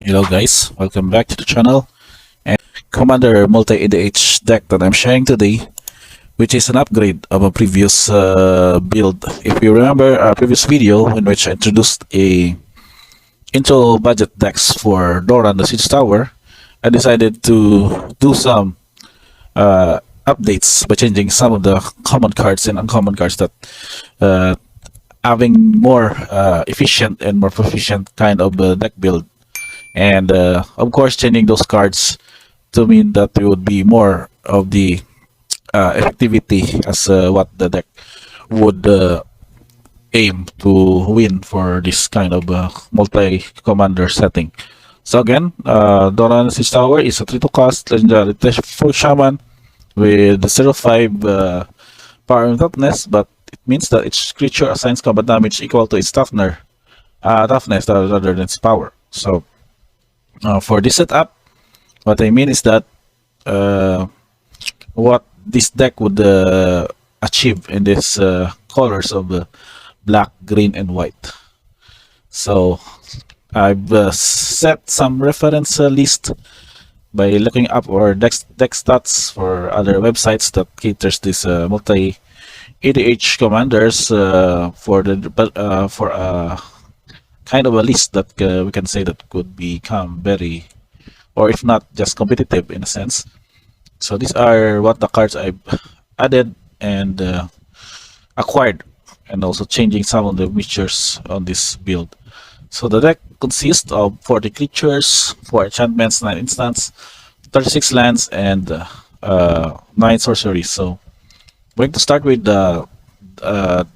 Hello guys, welcome back to the channel. And Commander Multi-EDH deck that I'm sharing today, which is an upgrade of a previous build. If you remember our previous video in which I introduced a intro budget decks for Doran the Siege Tower, I decided to do some updates by changing some of the common cards and uncommon cards that having more efficient and more proficient kind of deck build, and of course changing those cards to mean that there would be more of the effectivity as what the deck would aim to win for this kind of multi-commander setting. So again, Doran Siege Tower is a 3-2 cost legendary full shaman with 0-5 power and toughness, but it means that each creature assigns combat damage equal to its toughness rather than its power. So for this setup, what I mean is that what this deck would achieve in this colors of black, green, and white. So I've set some reference list by looking up our deck stats for other websites that caters this multi-EDH commanders for a kind of a list that we can say that could become very, or if not just competitive in a sense. So these are what the cards I've added and acquired, and also changing some of the features on this build. So the deck consists of 40 creatures, 4 enchantments, 9 instants, 36 lands, and 9 sorceries. So we're going to start with the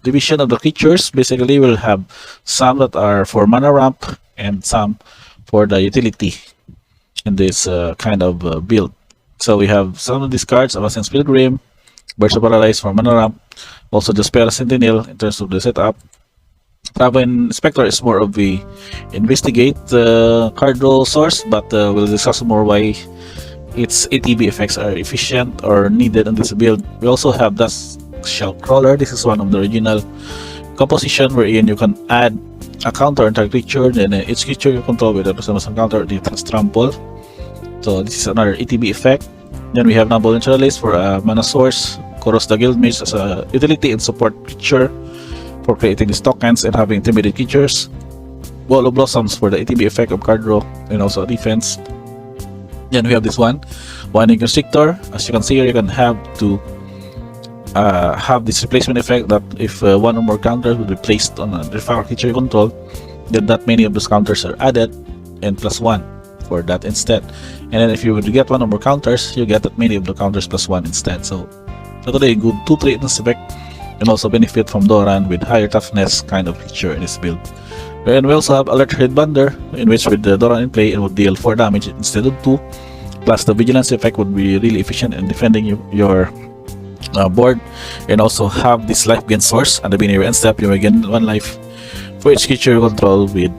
division of the creatures. Basically, we'll have some that are for mana ramp and some for the utility in this kind of build. So we have some of these cards: Avacyn's Pilgrim, Burst of Paradise for mana ramp, also the Spell Sentinel in terms of the setup. Raven Spectre is more of the investigate card draw source, but we'll discuss more why its ATB effects are efficient or needed in this build. We also have the Shell Crawler. This is one of the original composition wherein you can add a counter on target creature, then each creature you control with a counter it has trample. So this is another ATB effect. Then we have Noble Naturalist for a mana source, Koros the Guildmage as a utility and support creature for creating these tokens and having intimidated creatures. Wall of Blossoms for the ATB effect of card draw and also defense. Then we have this one, Winding Constrictor. As you can see here, you can have to have this replacement effect that if one or more counters will be placed on a different creature you control, then that many of those counters are added and +1 for that instead. And then if you would get one or more counters, you get that many of the counters +1 instead. So totally good 2-3 in this effect, and also benefit from Doran with higher toughness kind of creature in this build. And we also have Alert Headbander, in which with the Doran in play, it would deal 4 damage instead of 2, plus the vigilance effect would be really efficient in defending your board, and also have this life gain source. At the beginning of your end step, you may gain 1 life for each creature you control with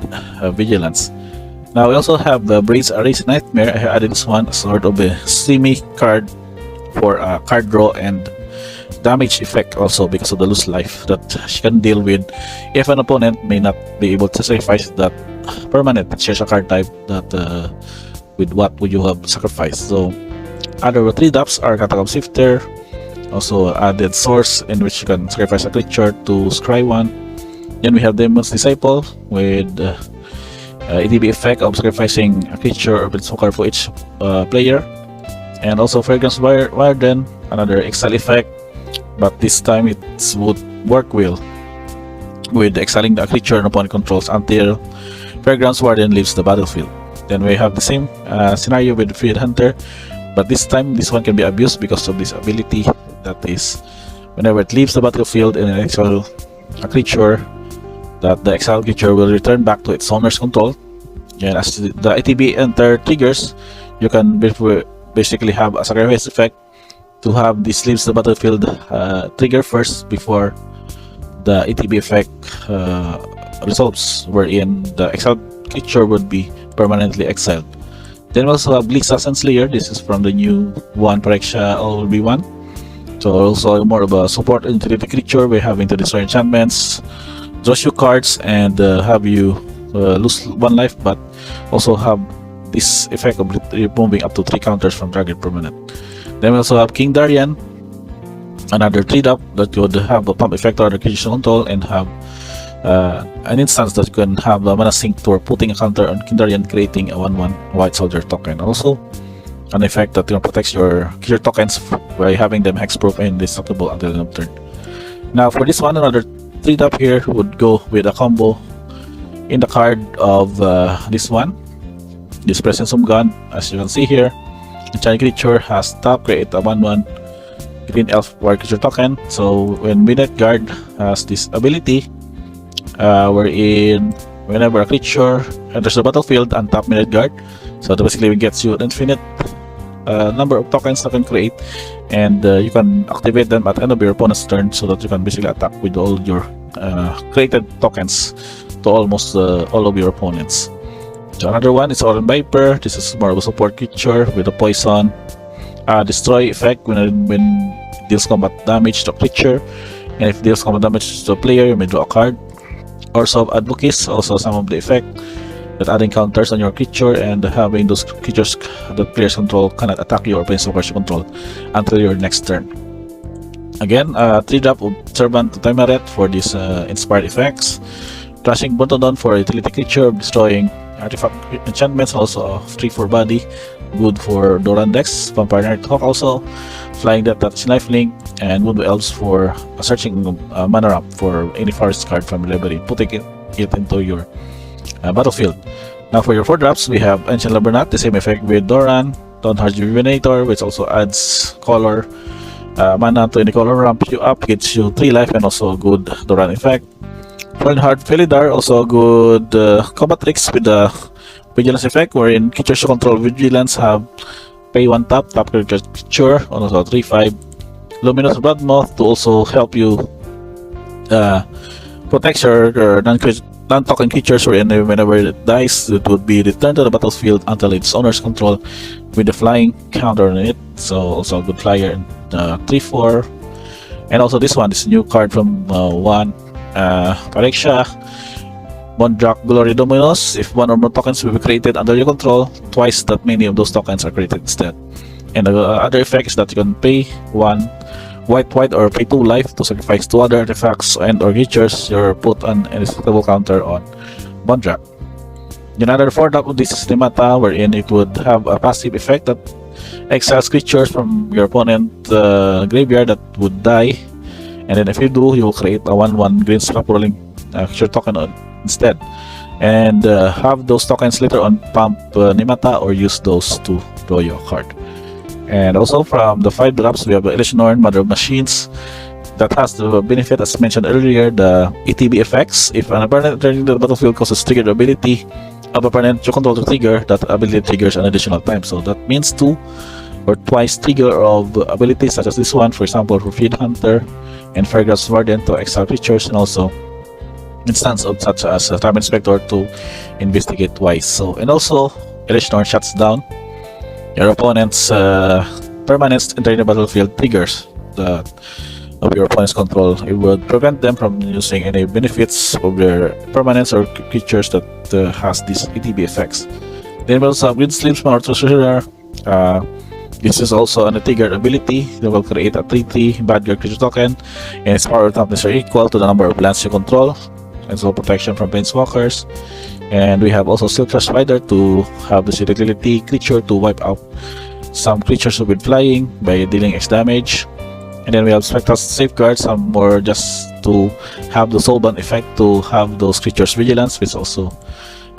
vigilance. Now we also have the Braids Erase Nightmare. I added this one as sort of a semi card for card draw and damage effect, also because of the loose life that she can deal with if an opponent may not be able to sacrifice that permanent shares a card type that with what would you have sacrificed. So other 3 drops are Catacomb Sifter, also added source in which you can sacrifice a creature to scry 1. Then we have Demon's Disciple with ATB effect of sacrificing a creature or Blitzwalker for each player, and also Fragrance Warden, another exile effect, but this time it would work well with exiling the creature an opponent controls until Fragrance Warden leaves the battlefield. Then we have the same scenario with Field Hunter, but this time this one can be abused because of this ability that is whenever it leaves the battlefield and exile a creature, that the exiled creature will return back to its owner's control. And as the ATB enter triggers, you can basically have a sacrifice effect to have this leaves the battlefield trigger first before the ATB effect resolves, wherein the exiled creature would be permanently exiled. Then we also have Bleak Assassin Slayer. This is from the new one Phyrexia All Be One. So also more of a support and utility creature. We're having to destroy enchantments, draw you cards, and have you lose 1 life, but also have this effect of removing up to 3 counters from target permanent. Then we also have King Darian, another 3-drop that would have a pump effect or acquisition control and have an instance that you can have a mana sink for putting a counter on King Darian, creating a 1/1 white soldier token. Also, an effect that protects your creature tokens by having them hexproof and destructible until the end of turn. Now for this one, another 3-drop here would go with a combo in the card of this one, this Presence of God. As you can see here, the giant creature has tap, create a 1/1 green elf war creature token. So when Midnight Guard has this ability, wherein whenever a creature enters the battlefield, untap Midnight Guard. So that basically gets you an infinite number of tokens that can create, and you can activate them at the end of your opponent's turn, so that you can basically attack with all your created tokens to almost all of your opponents. So another one is Oran Viper. This is more of a support creature with a poison destroy effect when it deals combat damage to a creature, and if it deals combat damage to a player, you may draw a card. Also Advocates, also some of the effect that adding counters on your creature and having those creatures that players control cannot attack you or planeswalkers you control until your next turn. Again, 3-drop of Servant to Timaret for these inspired effects. Trashing Bontodon for utility creature, destroying artifact enchantments, also a 3/4 body, good for Doran decks. Vampire Nighthawk also, Flying Death that's Lifelink, and Woodway Elves for searching mana ramp for any forest card from your library, putting it into your battlefield. Now for your 4-drops, we have Ancient Labernat, the same effect with Doran. Dawnhard Rejuvenator, which also adds color mana to any color ramp you up, gets you 3 life and also a good Doran effect. Hard Felidar, also a good combat tricks with the Vigilance effect, wherein creatures you control Vigilance have pay 1 tap creature, also 3/5. Luminous Bloodmoth to also help you protect your non-token creatures, wherein whenever it dies, it would be returned to the battlefield until its owner's control with the flying counter on it. So also a good flyer, and 3/4. And also this one, this new card from Phyrexian, Mondrak Glory Dominus. If 1 or more tokens will be created under your control, twice that many of those tokens are created instead. And the other effect is that you can pay 1 white or pay 2 life to sacrifice 2 other artifacts and or creatures you're put on an indestructible counter on Mondrak. Another 4-drop of this is Nemata, wherein it would have a passive effect that exiles creatures from your opponent graveyard that would die, and then if you do, you will create a 1/1 green swap rolling creature token instead, and have those tokens later on pump Nemata or use those to draw you a card. And also from the 5-drops, we have Elishnor, Mother of Machines, that has the benefit, as mentioned earlier, the ETB effects. If an opponent entering the battlefield causes triggered ability of opponent you control to trigger, that ability triggers an additional time. So that means 2 or twice trigger of abilities such as this one, for example, for Feed Hunter and Fairgrass Warden to exile creatures, and also instance of such as Time Inspector to investigate twice. So, and also Elishnor shuts down your opponent's permanents entering the battlefield triggers of your opponent's control. It would prevent them from using any benefits of their permanents or creatures that has these ETB effects. Then we also have Green Sleeps, Manor Treasurer. This is also an triggered ability that will create a 3/3 bad guard creature token, and its power toughness are equal to the number of lands you control, and so protection from planeswalkers. And we have also Silk Crush Spider to have this utility creature to wipe out some creatures with flying by dealing X damage. And then we have Spectral Safeguard, some more just to have the Soulbound effect to have those creatures vigilance, which also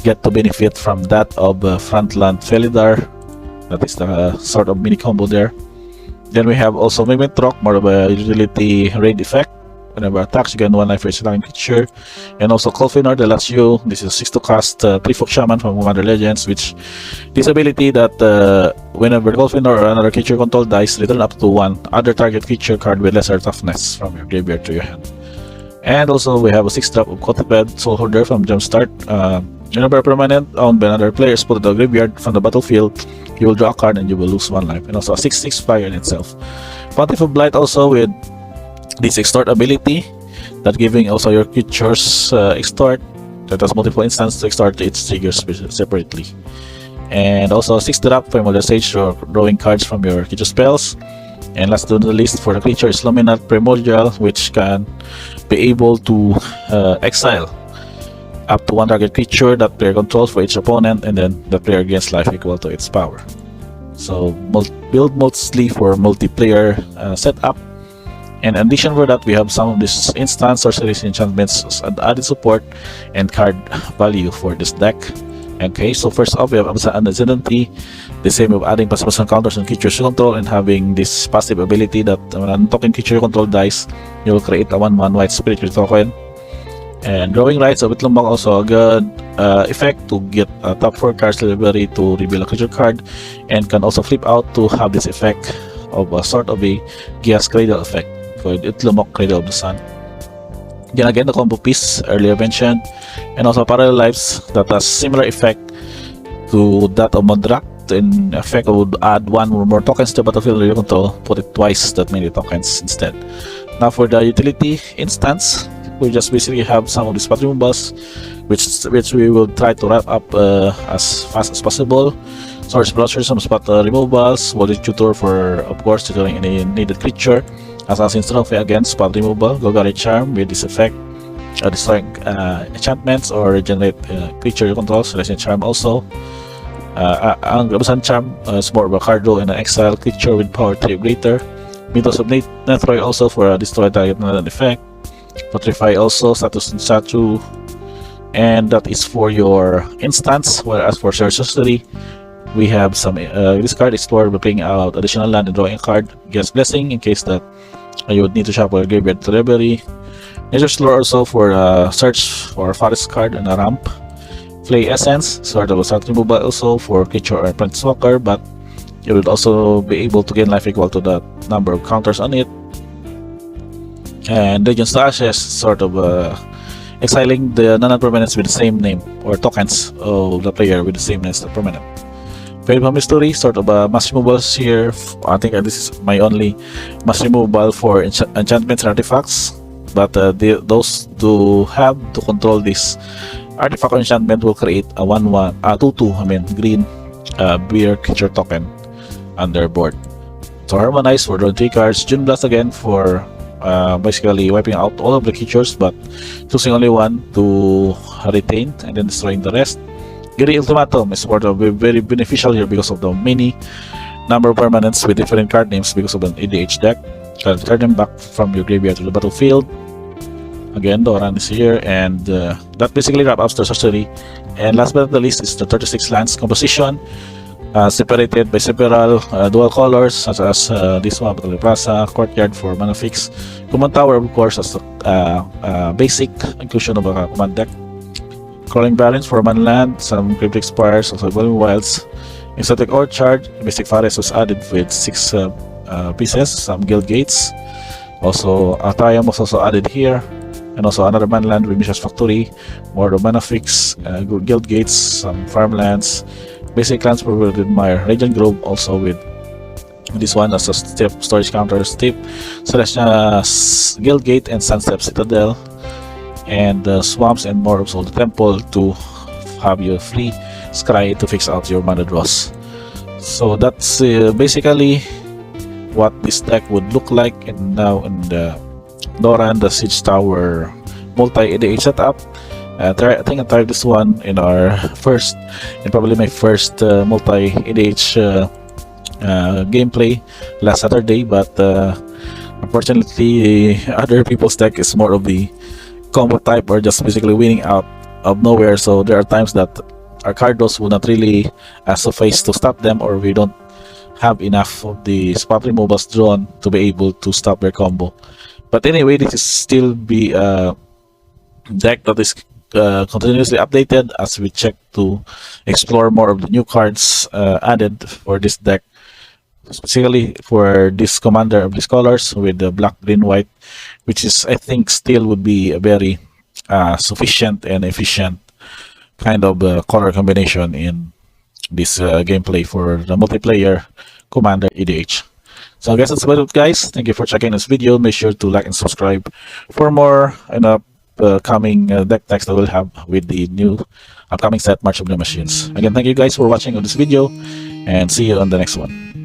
get to benefit from that of Frontland Felidar. That is the sort of mini combo there. Then we have also Movement Rock, more of a utility raid effect. Whenever attacks, you gain 1 life for each attacking creature. And also Colfinor, the last you. This is 6 to cast 3-Folk Shaman from Commander Legends, which this ability that whenever Colfinor or another creature control dies, return up to 1 other target creature card with lesser toughness from your graveyard to your hand. And also we have a 6-drop of Cotiped Soulholder from Jumpstart. Whenever a permanent owned by another player is put in the graveyard from the battlefield, you will draw a card and you will lose 1 life. And also a 6/6 flyer in itself. Pontiff of Blight also with this extort ability, that giving also your creatures extort that has multiple instances to extort its triggers separately. And also 6 drop Primordial Sage or drawing cards from your creature spells. And last but not least for the creature is Luminant Primordial, which can be able to exile up to one target creature that player controls for each opponent, and then the player gains life equal to its power. So build mostly for multiplayer setup. And in addition for that, we have some of these instant sorceries, enchantments, and added support and card value for this deck. Okay, so first off, we have Absa and Uncertainty, the same with adding passive counters on creatures you control and having this passive ability that when a token creature you control dies, you will create a 1/1 white spirit token. And drawing rights of Itlumbang also a good effect to get top 4 cards delivery to reveal a creature card, and can also flip out to have this effect of a sort of a Gia's Cradle effect for Itlumok Cradle of the Sun. Then again, the combo piece earlier mentioned, and also Parallel Lives that has similar effect to that of Modrak. In effect, would add 1 or more tokens to the battlefield you control, put it twice that many tokens instead. Now for the utility instance, we just basically have some of the spot removals, which we will try to wrap up as fast as possible. Source browser, some spot removals, Wallet Tutor for, of course, tutoring any needed creature. Assassin's Trophy again, spot removal, Golgari Charm with this effect, destroying enchantments or regenerate creature you control, Celestial Charm also. Ang Rabasan Charm is more of a card draw and an exile creature with power 3 or greater. Mythos of Netroy also for a destroy target effect. Petrify also, status and statue, and that is for your instance. Whereas for sorcery, we have some discard Explorer by playing out additional land and drawing a card. Guess Blessing in case that you would need to shuffle your graveyard to library. Nature's Lore also for search for forest card and a ramp. Flay Essence, sort of a start removal also for creature or Planeswalker, but you will also be able to gain life equal to the number of counters on it. And Legion's Ashes, sort of exiling the non-permanents with the same name or tokens of the player with the same name as the permanent. Faithful Mystery, sort of mass removals here. I think this is my only mass removal for enchantments and artifacts, but those who have to control this artifact or enchantment will create a 2/2 green beer creature token on their board. So Harmonize for drawing 3 cards, June Blast again for basically wiping out all of the creatures but choosing only one to retain and then destroying the rest. Giri Ultimatum is sort of very beneficial here because of the many number of permanents with different card names because of an EDH deck. Turn them back from your graveyard to the battlefield. Again, Doran is here, and that basically wraps up the sorcery. And last but not the least is the 36 lands composition, separated by several dual colors such as this one, Battle Plaza, Courtyard for mana fix, Command Tower of course as a basic inclusion of a command deck, Crawling Barrens for mana land, some Cryptic Spires, also Evolving Wilds, Exotic Orchard, Mystic Forest was added with 6 pieces, some Guild Gates, also Atayam was also added here, and also another manland with Mishra's Factory, more of mana fix, Guild Gates, some farmlands, basic lands for World Admire, Radiant Grove also with this one as a step storage counter, Steep, Celestia Guild Gate, and Sunstep Citadel, and swamps and more of the temple to have your free scry to fix out your mana draws. So that's basically what this deck would look like. And now in the Doran, the Siege Tower multi-EDH setup. I think I tried this one in our first, and probably my first multi-EDH gameplay last Saturday, but unfortunately other people's deck is more of the combo type or just basically winning out of nowhere, so there are times that our card draws will not really suffice to stop them, or we don't have enough of the spot removals drawn to be able to stop their combo. But anyway, this is still be a deck that is continuously updated as we check to explore more of the new cards added for this deck, specifically for this commander of these colors with the black, green, white, which is, I think, still would be a very sufficient and efficient kind of color combination in this gameplay for the multiplayer commander EDH. So I guess that's about it, guys. Thank you for checking this video. Make sure to like and subscribe for more and upcoming deck decks that we'll have with the new upcoming set March of the Machines. Again, thank you guys for watching on this video, and see you on the next one.